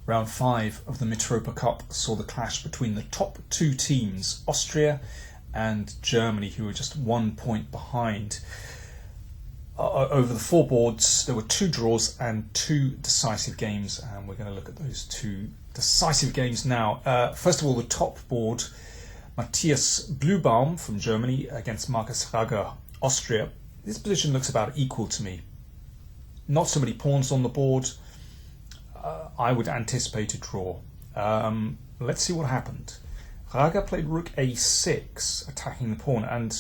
Round 5 of the Mitropa Cup saw the clash between the top two teams, Austria and Germany, who were just 1 point behind. Over the 4 boards, there were 2 draws and 2 decisive games, and we're going to look at those 2 decisive games now. First of all, the top board, Matthias Bluebaum from Germany against Markus Ragger, Austria. This position looks about equal to me. Not so many pawns on the board. I would anticipate a draw. Let's see what happened. Ragger played rook a6, attacking the pawn, and,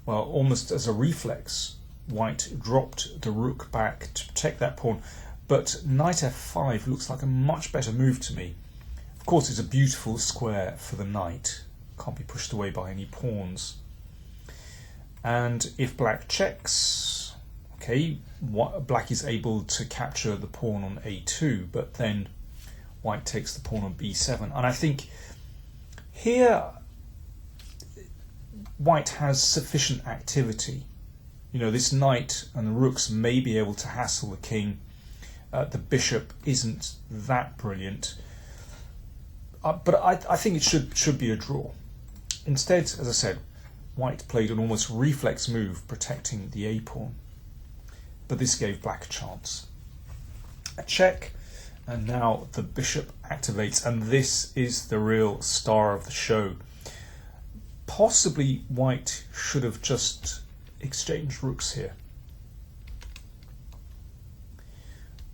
well, almost as a reflex, White dropped the rook back to protect that pawn. But knight f5 looks like a much better move to me. Of course, it's a beautiful square for the knight. Can't be pushed away by any pawns. And if black checks, okay, black is able to capture the pawn on a2, but then white takes the pawn on b7. And I think here white has sufficient activity. You know, this knight and the rooks may be able to hassle the king. The bishop isn't that brilliant. But I think it should be a draw. Instead, as I said, white played an almost reflex move protecting the a-pawn. But this gave black a chance. A check, and now the bishop activates, and this is the real star of the show. Possibly white should have just exchanged rooks here.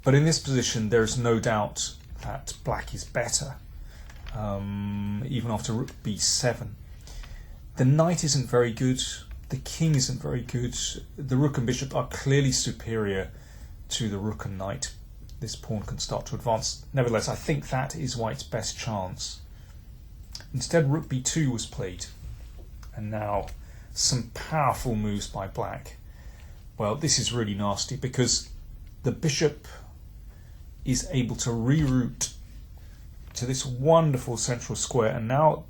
But in this position, there is no doubt that black is better, even after rook b7. The knight isn't very good, the king isn't very good, the rook and bishop are clearly superior to the rook and knight. This pawn can start to advance. Nevertheless, I think that is white's best chance. Instead, rook b2 was played, and now some powerful moves by black. Well, this is really nasty because the bishop is able to reroute to this wonderful central square, and now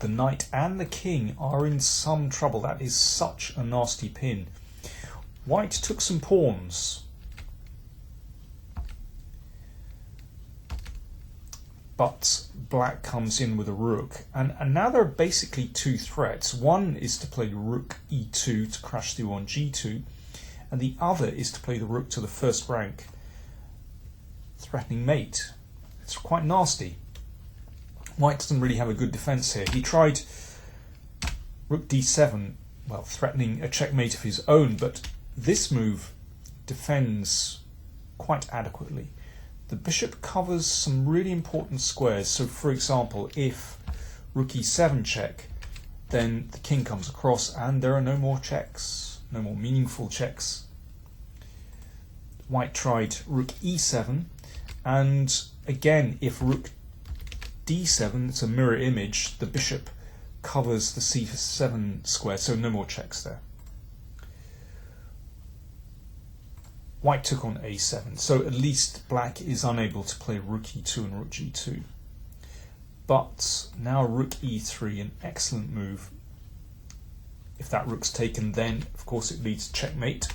the knight and the king are in some trouble. That is such a nasty pin. White took some pawns, but black comes in with a rook, and now there are basically 2 threats. One is to play rook e2 to crash through on g2, and the other is to play the rook to the first rank, threatening mate. It's quite nasty. White doesn't really have a good defence here. He tried rook d7, well, threatening a checkmate of his own, but this move defends quite adequately. The bishop covers some really important squares. So, for example, if rook e7 check, then the king comes across and there are no more checks, no more meaningful checks. White tried rook e7, and again, if rook d7, it's a mirror image, the bishop covers the c7 square, so no more checks there. White took on a7, so at least black is unable to play rook e2 and rook g2. But now rook e3, an excellent move. If that rook's taken, then of course it leads to checkmate.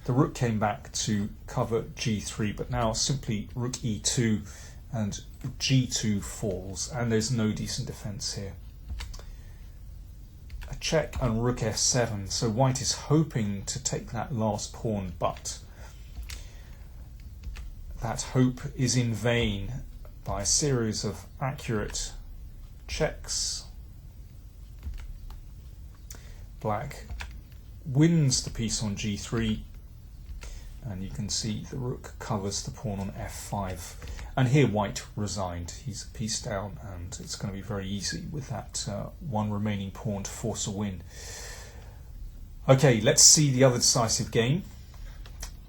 The rook came back to cover g3, but now simply rook e2 and g2 falls, and there's no decent defence here. A check and rook f7, so white is hoping to take that last pawn, but that hope is in vain by a series of accurate checks. Black wins the piece on g3, and you can see the rook covers the pawn on f5. And here white resigned. He's a piece down, and it's going to be very easy with that one remaining pawn to force a win. Okay, let's see the other decisive game.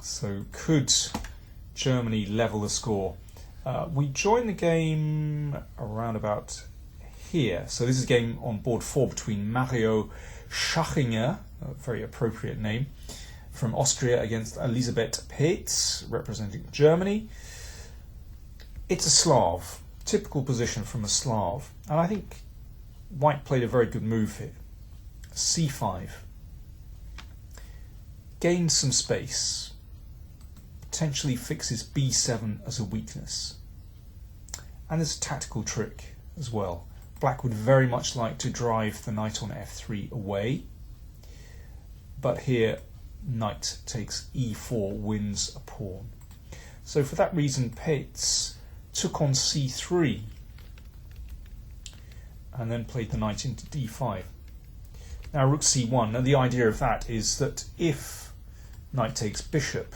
So could Germany level the score? We joined the game around about here. So this is a game on board 4 between Ragger and Schachinger, a very appropriate name, from Austria against Elisabeth Paehtz, representing Germany. It's a Slav, typical position from a Slav, and I think white played a very good move here. c5, gained some space, potentially fixes b7 as a weakness. And there's a tactical trick as well. Black would very much like to drive the knight on f3 away, but here knight takes e4 wins a pawn. So for that reason, Paehtz took on c3 and then played the knight into d5. Now rook c1. Now the idea of that is that if knight takes bishop,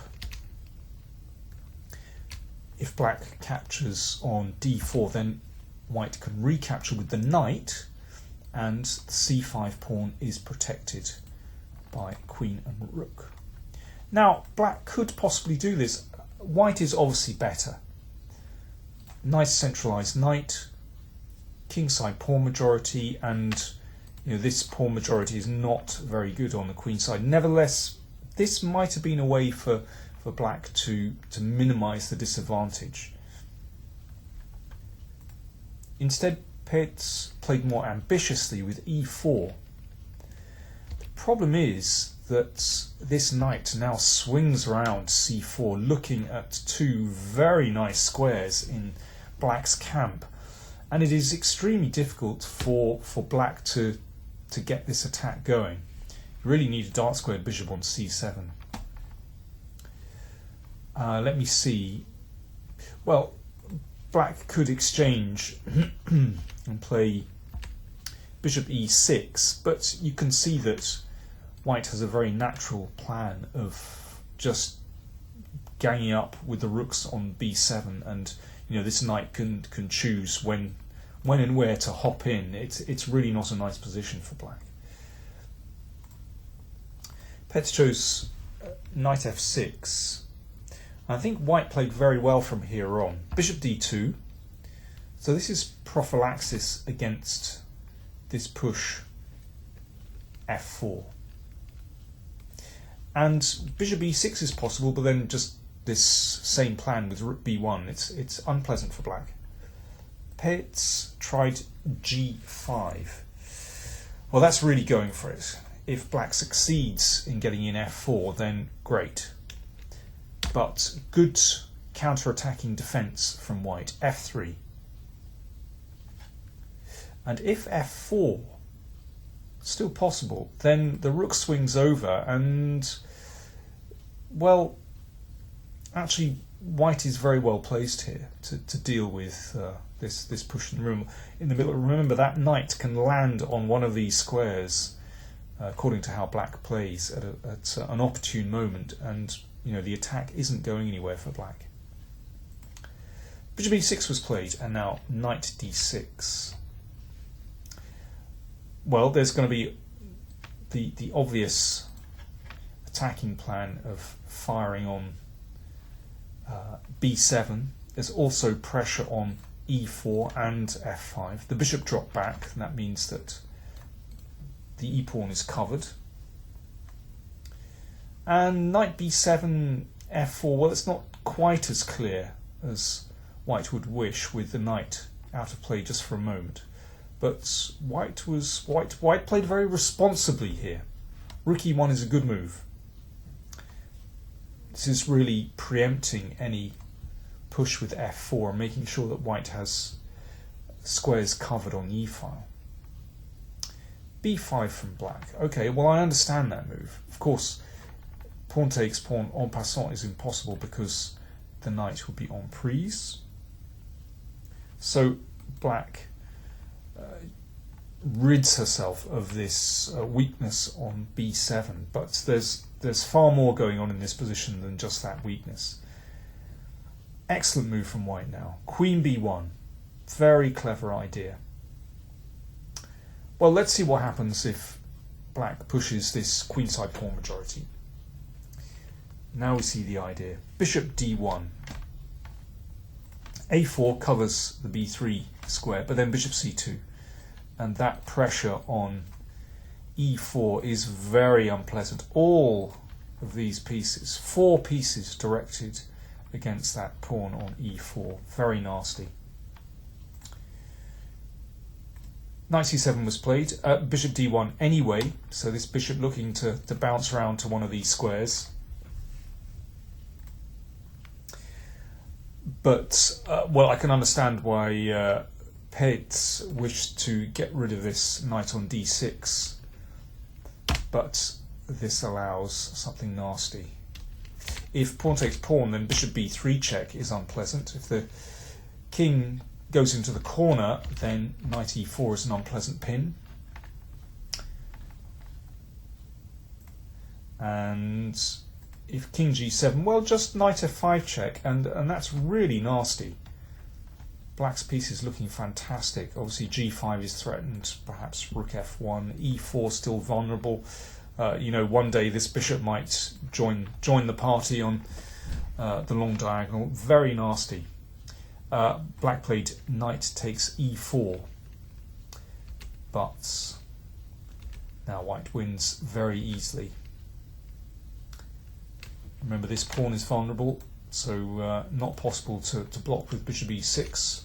if black captures on d4, then white can recapture with the knight, and the c5 pawn is protected by queen and rook. Now black could possibly do this. White is obviously better. Nice centralized knight, kingside pawn majority, and this pawn majority is not very good on the queen side. Nevertheless, this might have been a way for black to minimize the disadvantage. Instead, Paehtz played more ambitiously with e4. The problem is that this knight now swings around c4, looking at two very nice squares in black's camp, and it is extremely difficult for black to get this attack going. You really need a dark squared bishop on c7. Let me see. Well, black could exchange and play bishop e6, but you can see that white has a very natural plan of just ganging up with the rooks on b7, and this knight can choose when and where to hop in. It's really not a nice position for black. Paehtz chose knight f6. I think white played very well from here on. Bishop d2. So this is prophylaxis against this push f4. And bishop e6 is possible, but then just this same plan with rook b1. It's unpleasant for black. Paehtz tried g5. Well, that's really going for it. If black succeeds in getting in f4, then great. But good counter-attacking defense from white. f3. And if f4 still possible, then the rook swings over, and well, actually white is very well placed here to deal with this push in the middle. Remember, that knight can land on one of these squares according to how black plays at an opportune moment, and the attack isn't going anywhere for black. Bishop e6 was played, and now knight d6. Well, there's going to be the obvious attacking plan of firing on b7. There's also pressure on e4 and f5. The bishop dropped back, and that means that the e-pawn is covered. And knight b7, f4, well, it's not quite as clear as white would wish with the knight out of play just for a moment. But white played very responsibly here. Rook e1 is a good move. This is really preempting any push with f4 and making sure that white has squares covered on the e-file. b5 from black. Okay, well, I understand that move. Of course, pawn takes pawn en passant is impossible because the knight would be en prise. So black rids herself of this weakness on b7, but there's far more going on in this position than just that weakness. Excellent move from white now. Queen b1. Very clever idea. Well, let's see what happens if black pushes this queenside pawn majority. Now we see the idea. Bishop d1. a4 covers the b3 square, but then bishop c2. And that pressure on e4 is very unpleasant. All of these pieces, 4 pieces directed against that pawn on e4. Very nasty. Knight c7 was played. Bishop d1 anyway, so this bishop looking to bounce around to one of these squares. But, well, I can understand why Paehtz wished to get rid of this knight on d6, but this allows something nasty. If pawn takes pawn, then bishop b3 check is unpleasant. If the king goes into the corner, then knight e4 is an unpleasant pin. And if king g7, well, just knight f5 check, and that's really nasty. Black's piece is looking fantastic. Obviously g5 is threatened, perhaps rook f1, e4 still vulnerable. You know, one day this bishop might join the party on the long diagonal. Very nasty. Black played knight takes e4, but now white wins very easily. Remember, this pawn is vulnerable, so not possible to block with bishop e6.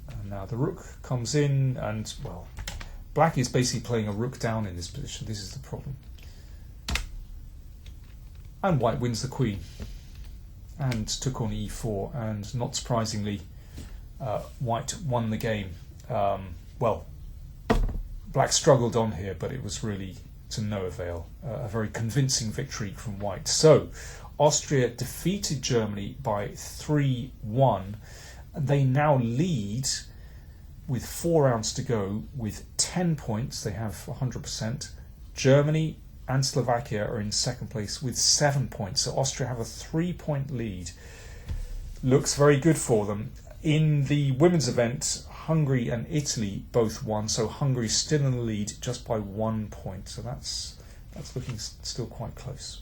And now the rook comes in, and, well, black is basically playing a rook down in this position. This is the problem. And white wins the queen and took on e4, and not surprisingly, white won the game. Well, black struggled on here, but it was really to no avail. A very convincing victory from white. So, Austria defeated Germany by 3-1. They now lead with 4 rounds to go with 10 points. They have 100%. Germany and Slovakia are in second place with 7 points. So Austria have a 3-point lead. Looks very good for them. In the women's event, Hungary and Italy both won, so Hungary's still in the lead just by 1 point. So that's looking still quite close.